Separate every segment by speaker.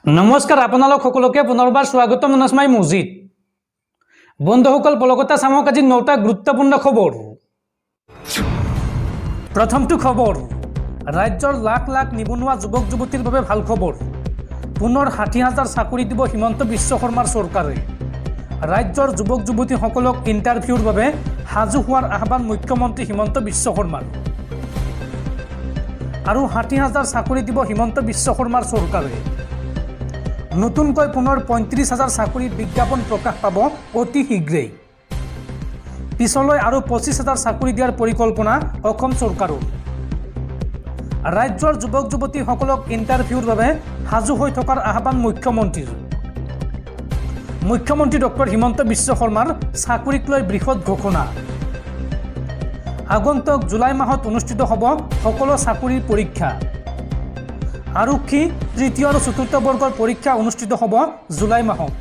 Speaker 1: নমস্কাৰ আপোনালোক সকলোকে পুনৰবাৰ স্বাগতম মনস্মাই মছজিদ বন্ধুসকল পলকতা চামক আজি 9টা গুৰুত্বপূৰ্ণ খবৰ। প্ৰথমটো খবৰ, ৰাজ্যৰ লাখ লাখ নিবনুৱা যুৱক যুৱতীৰ বাবে ভাল খবৰ। পুনৰ 60,000 চাকৰি দিব হিমন্ত বিশ্ব শৰ্মাৰ চৰকাৰে। ৰাজ্যৰ যুৱক যুৱতীসকলক ইণ্টাৰভিউৰ বাবে সাজু হোৱাৰ আহ্বান মুখ্যমন্ত্ৰী হিমন্ত বিশ্ব শৰ্মাৰ। আৰু 60,000 চাকৰি দিব হিমন্ত বিশ্ব শৰ্মাৰ চৰকাৰে। নতুনকৈ পুনৰ 35,000 চাকৰিৰ বিজ্ঞাপন প্ৰকাশ পাব অতি শীঘ্ৰেই। পিছলৈ আৰু 25,000 চাকৰি দিয়াৰ পৰিকল্পনা অসম চৰকাৰৰ। ৰাজ্যৰ যুৱক যুৱতীসকলক ইণ্টাৰভিউৰ বাবে সাজু হৈ থকাৰ আহ্বান মুখ্যমন্ত্ৰীৰ। মুখ্যমন্ত্ৰী ডক্টৰ হিমন্ত বিশ্ব শৰ্মাৰ চাকৰিক লৈ বৃহৎ ঘোষণা। আগন্তুক জুলাই মাহত অনুষ্ঠিত হ'ব সকলো চাকৰিৰ পৰীক্ষা। আৰক্ষী তৃতীয় আৰু চতুৰ্থ বৰ্গৰ পৰীক্ষা অনুষ্ঠিত হ'ব জুলাই মাহত।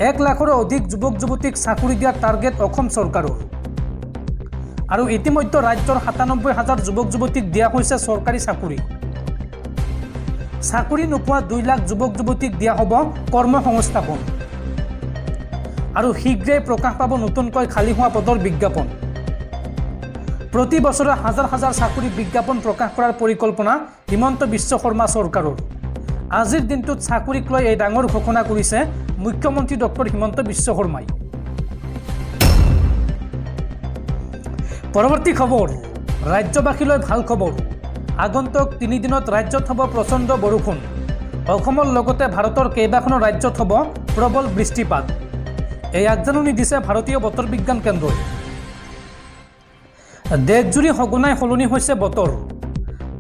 Speaker 1: 1 লাখৰো অধিক যুৱক যুৱতীক চাকৰি দিয়াৰ টাৰ্গেট অসম চৰকাৰৰ। আৰু ইতিমধ্যে ৰাজ্যৰ 97,000 যুৱক যুৱতীক দিয়া হৈছে চৰকাৰী চাকৰি। চাকৰি নোপোৱা 2 লাখ যুৱক যুৱতীক দিয়া হ'ব কৰ্মসংস্থাপন। আৰু শীঘ্ৰেই প্ৰকাশ পাব নতুনকৈ খালী হোৱা পদৰ বিজ্ঞাপন। প্ৰতি বছৰে হাজাৰ হাজাৰ চাকৰি বিজ্ঞাপন প্ৰকাশ কৰাৰ পৰিকল্পনা হিমন্ত বিশ্ব শৰ্মা চৰকাৰৰ। আজিৰ দিনটোত চাকৰিক লৈ এই ডাঙৰ ঘোষণা কৰিছে মুখ্যমন্ত্ৰী ডক্টৰ হিমন্ত বিশ্ব শৰ্মাই। পৰৱৰ্তী খবৰ, ৰাজ্যবাসীলৈ ভাল খবৰ। আগন্তুক 3 দিনত ৰাজ্যত হ'ব প্ৰচণ্ড বৰষুণ। অসমৰ লগতে ভাৰতৰ কেইবাখনো ৰাজ্যত হ'ব প্ৰবল বৃষ্টিপাত। এই আগজাননী দিছে ভাৰতীয় বতৰ বিজ্ঞান কেন্দ্ৰই। দেশজুৰি সঘনাই সলনি হৈছে বতৰ।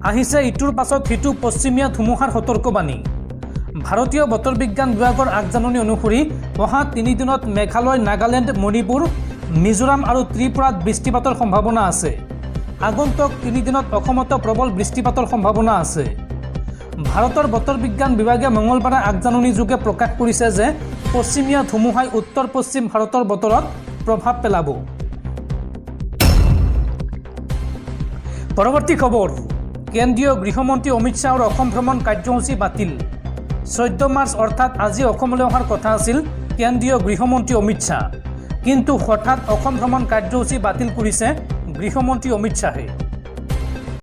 Speaker 1: আহিছে ইটোৰ পাছত সিটো পশ্চিমীয়া ধুমুহাৰ সতৰ্কবাণী। ভাৰতীয় বতৰ বিজ্ঞান বিভাগৰ আগজাননী অনুসৰি অহা 3 দিনত মেঘালয়, নাগালেণ্ড, মণিপুৰ, মিজোৰাম আৰু ত্ৰিপুৰাত বৃষ্টিপাতৰ সম্ভাৱনা আছে। আগন্তুক 3 দিনত অসমতো প্ৰবল বৃষ্টিপাতৰ সম্ভাৱনা আছে। ভাৰতৰ বতৰ বিজ্ঞান বিভাগে মঙলবাৰে আগজাননী যোগে প্ৰকাশ কৰিছে যে পশ্চিমীয়া ধুমুহাই উত্তৰ পশ্চিম ভাৰতৰ বতৰত প্ৰভাৱ পেলাব। পৰৱৰ্তী খবৰ, কেন্দ্ৰীয় গৃহমন্ত্ৰী অমিত শ্বাহৰ অসম ভ্ৰমণ কাৰ্যসূচী বাতিল। 14 মাৰ্চ অৰ্থাৎ আজি অসমলৈ অহাৰ কথা আছিল কেন্দ্ৰীয় গৃহমন্ত্ৰী অমিত শ্বাহ। কিন্তু হঠাৎ অসম ভ্ৰমণ কাৰ্যসূচী বাতিল কৰিছে গৃহমন্ত্ৰী অমিত শ্বাহে।